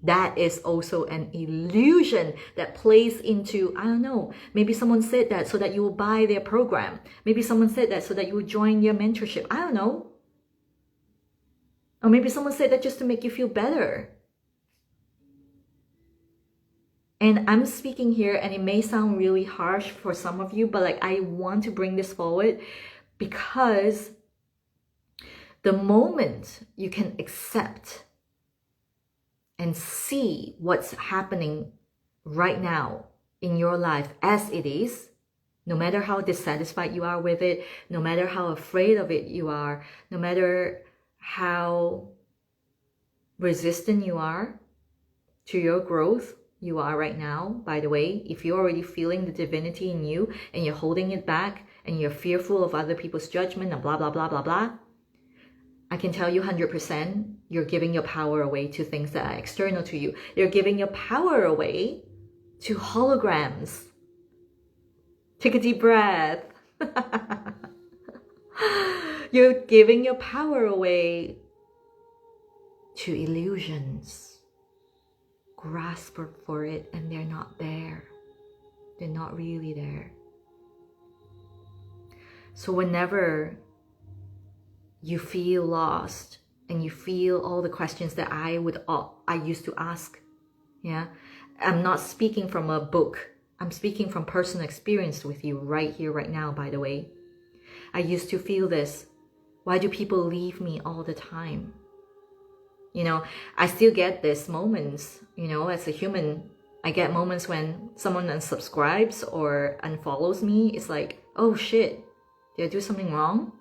That is also an illusion that plays into, I don't know, maybe someone said that so that you will buy their program. Maybe someone said that so that you will join their mentorship. I don't know. Or maybe someone said that just to make you feel better. And I'm speaking here, and it may sound really harsh for some of you, but I want to bring this forward because the moment you can accept and see what's happening right now in your life as it is, no matter how dissatisfied you are with it, no matter how afraid of it you are, no matter how resistant you are to your growth, you are right now, by the way, if you're already feeling the divinity in you and you're holding it back and you're fearful of other people's judgment and blah, blah, blah, blah, blah, I can tell you 100% you're giving your power away to things that are external to you. You're giving your power away to holograms. Take a deep breath. You're giving your power away to illusions. Grasp for it and they're not there. They're not really there. So whenever you feel lost and you feel all the questions that I used to ask, I'm not speaking from a book. I'm speaking from personal experience with you right here, right now, by the way. I used to feel this. Why do people leave me all the time? I still get these moments, as a human. I get moments when someone unsubscribes or unfollows me. It's like, oh shit, did I do something wrong?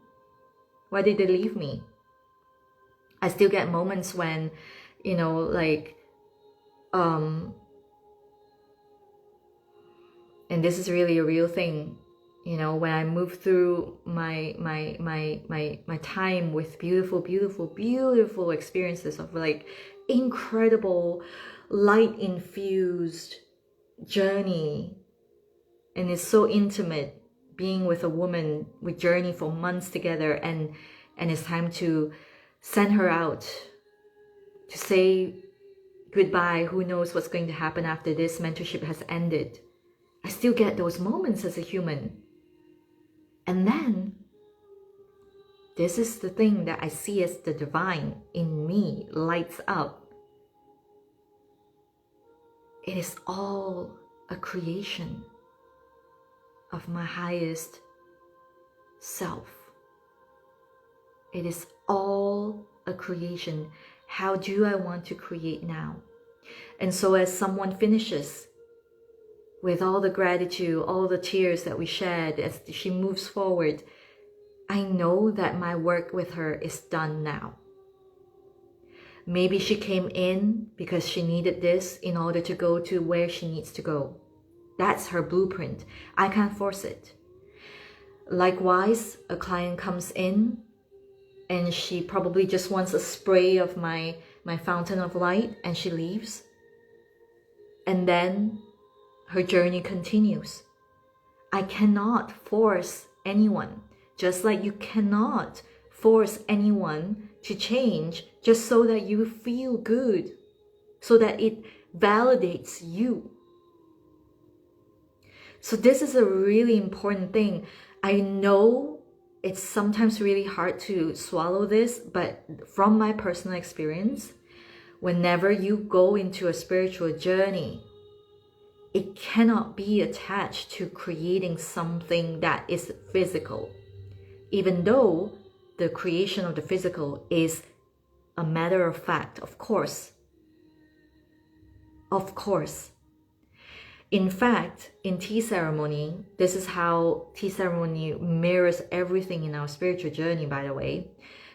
Why did they leave me? I still get moments when, you know, like, and this is really a real thing, you know, when I move through my time with beautiful experiences of like incredible light infused journey, and it's so intimate being with a woman. We journey for months together, and it's time to send her out to say goodbye. Who knows what's going to happen after this mentorship has ended. I still get those moments as a human. And then this is the thing that I see as the divine in me lights up. It is all a creation of my highest self. It is all a creation. How do I want to create now? And so as someone finishes with all the gratitude, all the tears that we shed as she moves forward, I know that my work with her is done now. Maybe she came in because she needed this in order to go to where she needs to go. That's her blueprint. I can't force it. Likewise, a client comes in and she probably just wants a spray of my fountain of light, and she leaves. And then her journey continues. I cannot force anyone, just like you cannot force anyone to change just so that you feel good, so that it validates you. So this is a really important thing. I know it's sometimes really hard to swallow this, but from my personal experience, whenever you go into a spiritual journey, it cannot be attached to creating something that is physical, even though the creation of the physical is a matter of fact, of course. Of course. In fact, in tea ceremony, this is how tea ceremony mirrors everything in our spiritual journey, by the way.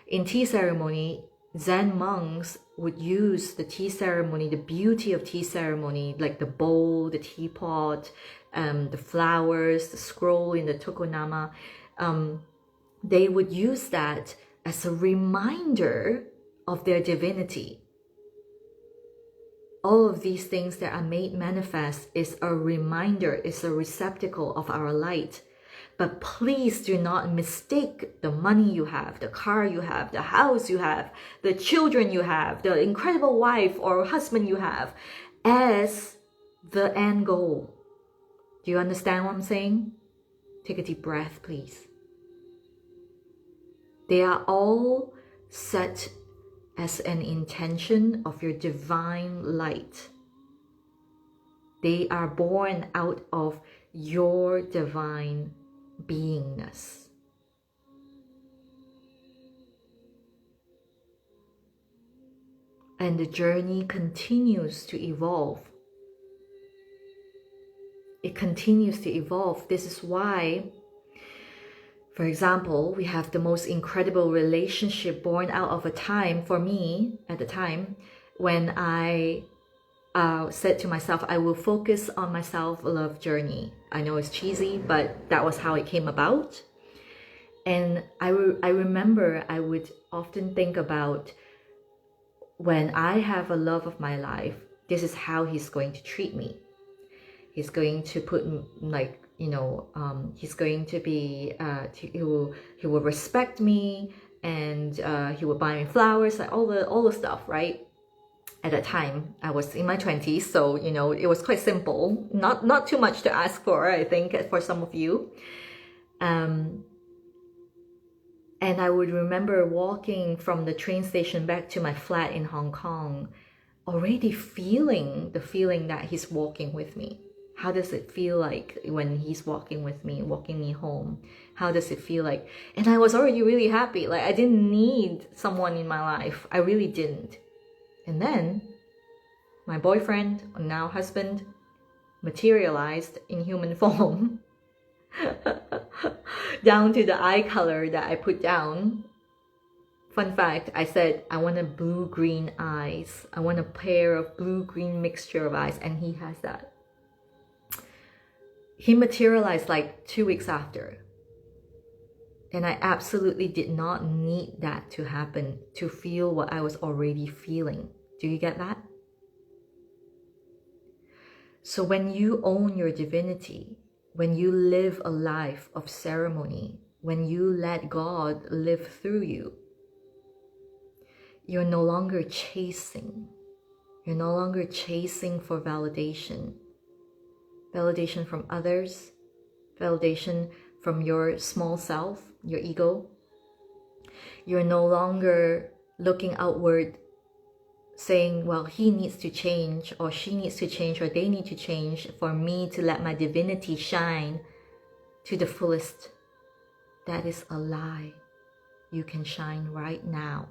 In tea ceremony, Zen monks would use the tea ceremony, the beauty of tea ceremony, like the bowl, the teapot, the flowers, the scroll in the tokonama. They would use that as a reminder of their divinity. All of these things that are made manifest is a reminder, is a receptacle of our light. But please do not mistake the money you have, the car you have, the house you have, the children you have, the incredible wife or husband you have as the end goal. Do you understand what I'm saying? Take a deep breath, please. They are all set as an intention of your divine light. They are born out of your divine beingness. And the journey continues to evolve. It continues to evolve. This is why, for example, we have the most incredible relationship born out of a time, for me at the time, when I said to myself, I will focus on my self-love journey. I know it's cheesy, but that was how it came about. And I remember I would often think about, when I have a love of my life, this is how he's going to treat me. He's going to put, like, you know, he's going to be, he will respect me, and he will buy me flowers, like all the stuff, right? At that time, I was in my 20s, so, you know, it was quite simple. Not too much to ask for, I think, for some of you. And I would remember walking from the train station back to my flat in Hong Kong, already feeling the feeling that he's walking with me. How does it feel like when he's walking with me, walking me home? How does it feel like? And I was already really happy. Like, I didn't need someone in my life. I really didn't. And then my boyfriend, now husband, materialized in human form. Down to the eye color that I put down. Fun fact, I said, I want a blue-green eyes. I want a pair of blue-green mixture of eyes, and he has that. He materialized like 2 weeks after. And I absolutely did not need that to happen to feel what I was already feeling. Do you get that? So when you own your divinity, when you live a life of ceremony, when you let God live through you, you're no longer chasing. You're no longer chasing for validation. Validation from others, validation from your small self, your ego. You're no longer looking outward saying, well, he needs to change, or she needs to change, or they need to change for me to let my divinity shine to the fullest. That is a lie. You can shine right now.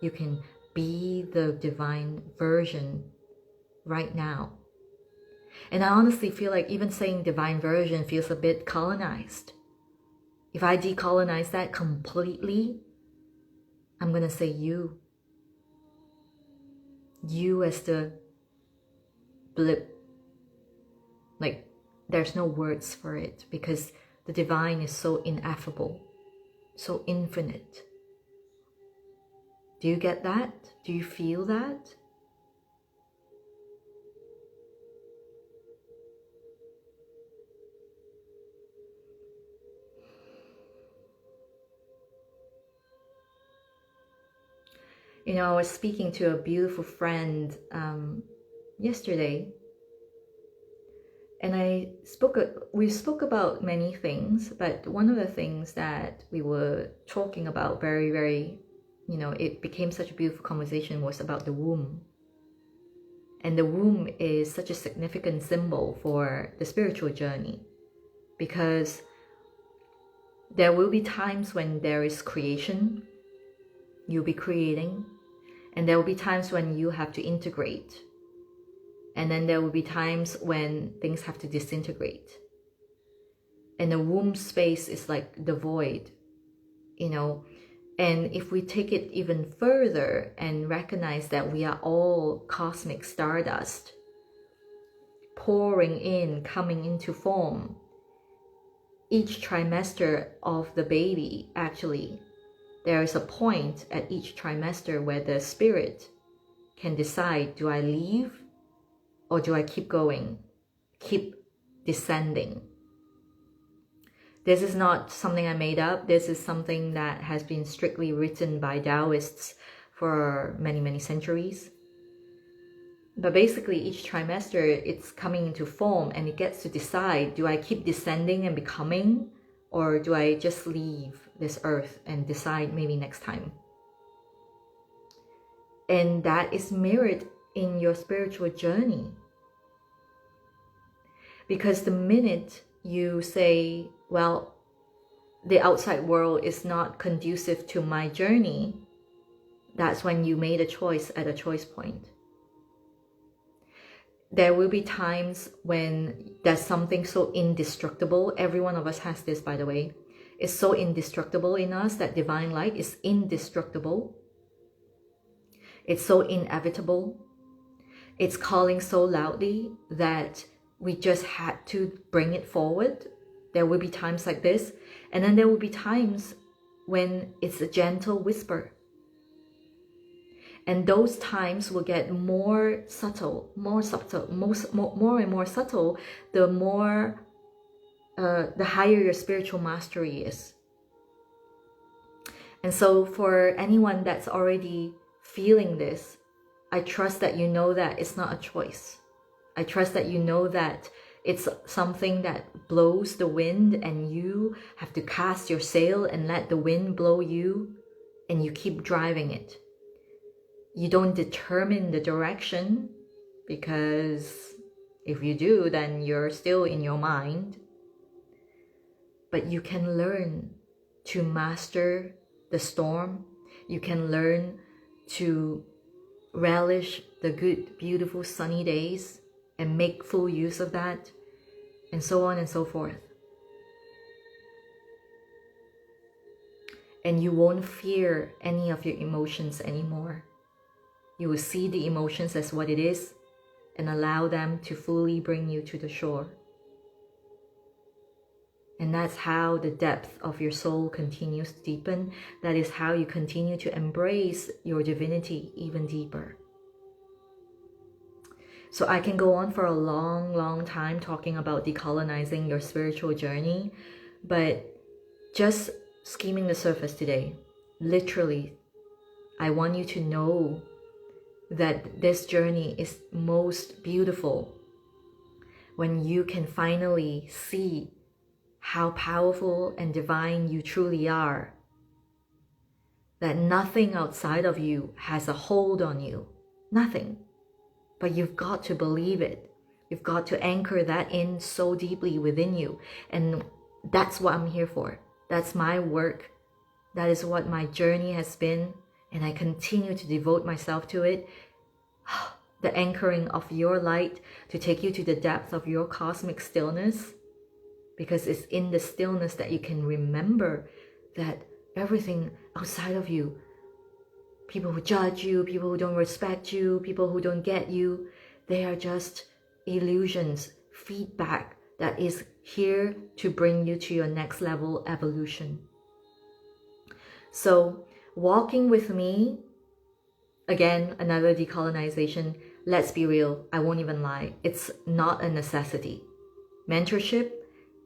You can be the divine version right now. And I honestly feel like even saying divine version feels a bit colonized. If I decolonize that completely, I'm going to say you. You as the blip. Like, there's no words for it because the divine is so ineffable, so infinite. Do you get that? Do you feel that? You know, I was speaking to a beautiful friend yesterday, and we spoke about many things, but one of the things that we were talking about very, very, you know, it became such a beautiful conversation was about the womb. And the womb is such a significant symbol for the spiritual journey, because there will be times when there is creation, you'll be creating, and there will be times when you have to integrate. And then there will be times when things have to disintegrate. And the womb space is like the void, you know. And if we take it even further and recognize that we are all cosmic stardust, pouring in, coming into form, each trimester of the baby, actually, there is a point at each trimester where the spirit can decide, do I leave or do I keep going, keep descending? This is not something I made up. This is something that has been strictly written by Taoists for many, many centuries. But basically, each trimester, it's coming into form and it gets to decide, do I keep descending and becoming, or do I just leave this earth and decide maybe next time? And that is mirrored in your spiritual journey. Because the minute you say, well, the outside world is not conducive to my journey, that's when you made a choice at a choice point. There will be times when there's something so indestructible. Every one of us has this, by the way. It's so indestructible in us, that divine light is indestructible. It's so inevitable. It's calling so loudly that we just had to bring it forward. There will be times like this. And then there will be times when it's a gentle whisper. And those times will get more subtle, more and more subtle, the more, the higher your spiritual mastery is. And so for anyone that's already feeling this, I trust that you know that it's not a choice. I trust that you know that it's something that blows the wind and you have to cast your sail and let the wind blow you, and you keep driving it. You don't determine the direction, because if you do, then you're still in your mind. But you can learn to master the storm. You can learn to relish the good, beautiful, sunny days and make full use of that, and so on and so forth. and you won't fear any of your emotions anymore. You will see the emotions as what it is and allow them to fully bring you to the shore. And that's how the depth of your soul continues to deepen. That is how you continue to embrace your divinity even deeper. So I can go on for a long time talking about decolonizing your spiritual journey, but just skimming the surface today, literally, I want you to know that this journey is most beautiful when you can finally see how powerful and divine you truly are. That nothing outside of you has a hold on you. Nothing. But you've got to believe it. You've got to anchor that in so deeply within you. And that's what I'm here for. That's my work. That is what my journey has been. And I continue to devote myself to it. The anchoring of your light to take you to the depth of your cosmic stillness. Because it's in the stillness that you can remember that everything outside of you, people who judge you, people who don't respect you, people who don't get you, they are just illusions, feedback that is here to bring you to your next level evolution. So walking with me, again, another decolonization, let's be real, I won't even lie, it's not a necessity. Mentorship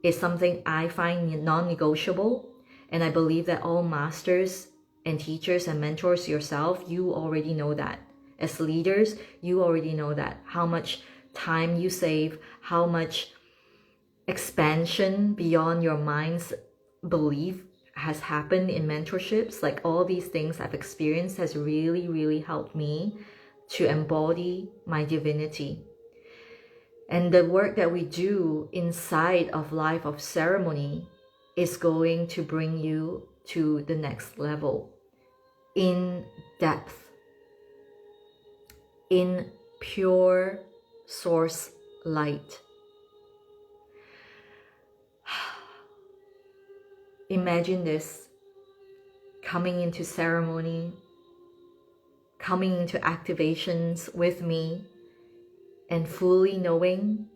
is something I find non-negotiable, and I believe that all masters and teachers and mentors yourself, you already know that. As leaders, you already know that. How much time you save, how much expansion beyond your mind's belief has happened in mentorships. Like all these things I've experienced has really helped me to embody my divinity. And the work that we do inside of Life of Ceremony is going to bring you to the next level in depth, in pure source light. Imagine this, coming into ceremony, coming into activations with me, and fully knowing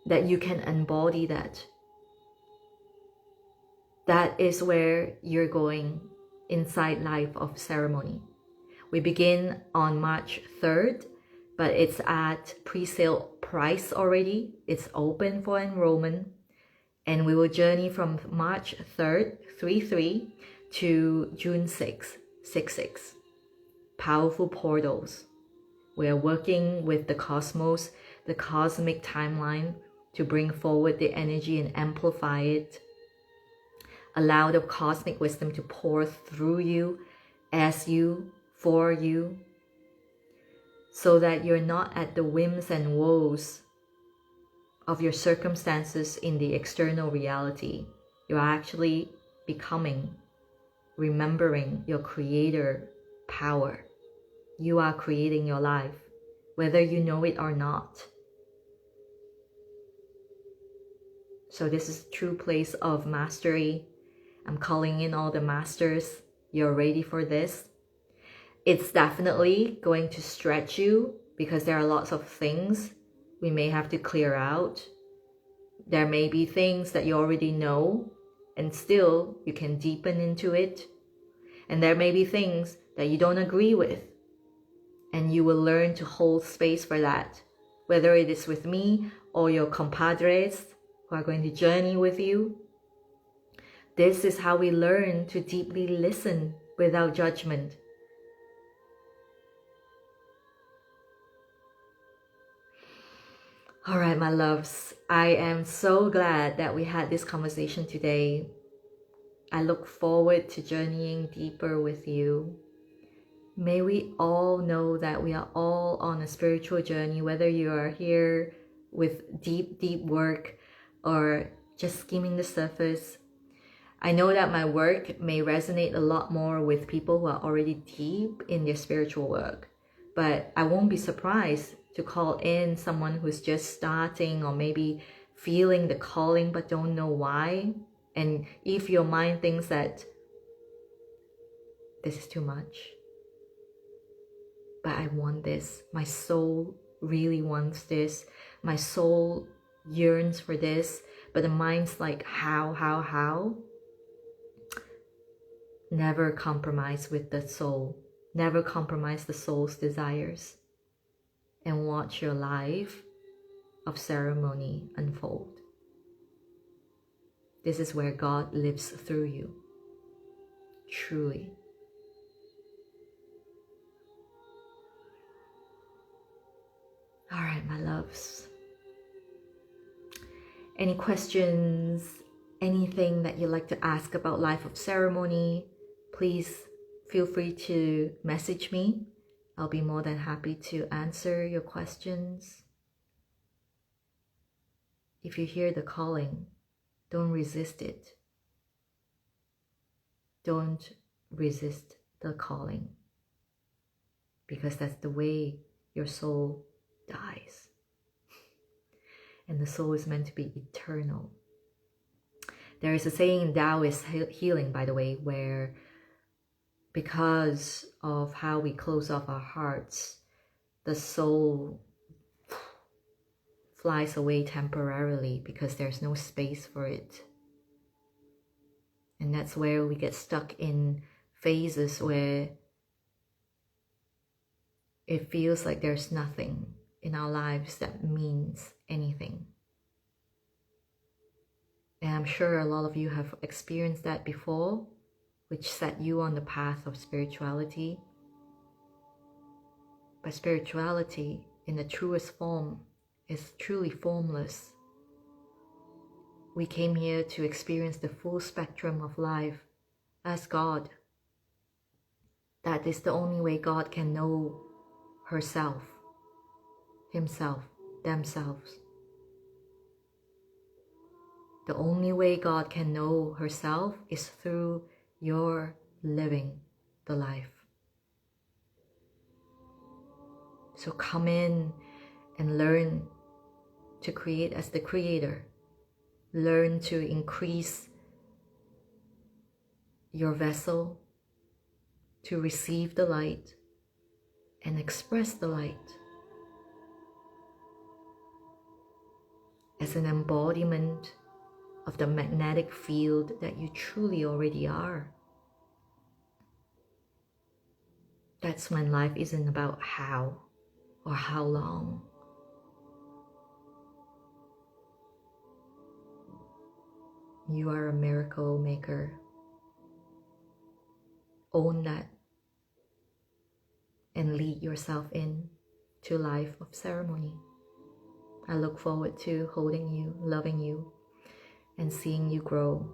that you can embody that. That is where you're going inside Life of Ceremony. We begin on March 3rd, but it's at pre-sale price already. It's open for enrollment. And we will journey from March 3rd, 3/3, to June 6th, 6/6. Powerful portals. We are working with the cosmos, the cosmic timeline, to bring forward the energy and amplify it. Allow the cosmic wisdom to pour through you, as you, for you, so that you're not at the whims and woes of your circumstances in the external reality. You're actually becoming, remembering your creator power. You are creating your life, whether you know it or not. So this is a true place of mastery. I'm calling in all the masters. You're ready for this. It's definitely going to stretch you because there are lots of things we may have to clear out. There may be things that you already know and still you can deepen into it. And there may be things that you don't agree with, and you will learn to hold space for that, whether it is with me or your compadres who are going to journey with you. This is how we learn to deeply listen without judgment. All right, my loves, I am so glad that we had this conversation today. I look forward to journeying deeper with you. May we all know that we are all on a spiritual journey, whether you are here with deep work or just skimming the surface. I know that my work may resonate a lot more with people who are already deep in their spiritual work, but I won't be surprised to call in someone who's just starting or maybe feeling the calling but don't know why. And if your mind thinks that this is too much, but I want this. My soul really wants this. My soul yearns for this, but the mind's like, how? Never compromise with the soul. Never compromise the soul's desires. And watch your life of ceremony unfold. This is where God lives through you. Truly. All right, my loves. Any questions? Anything that you'd like to ask about life of ceremony? Please feel free to message me. I'll be more than happy to answer your questions. If you hear the calling, don't resist it. Don't resist the calling, because that's the way your soul dies. And the soul is meant to be eternal. There is a saying in Taoist healing, by the way, where because of how we close off our hearts, the soul flies away temporarily because there's no space for it. And that's where we get stuck in phases where it feels like there's nothing in our lives that means anything. And I'm sure a lot of you have experienced that before, which set you on the path of spirituality. But spirituality in the truest form is truly formless. We came here to experience the full spectrum of life as God. That is the only way God can know herself, himself, themselves. The only way God can know herself is through your living the life. So come in and learn to create as the creator. Learn to increase your vessel to receive the light and express the light as an embodiment of the magnetic field that you truly already are. That's when life isn't about how or how long. You are a miracle maker. Own that and lead yourself in to life of ceremony. I look forward to holding you, loving you, and seeing you grow.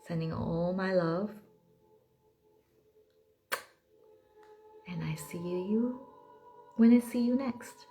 Sending all my love. And I see you when I see you next.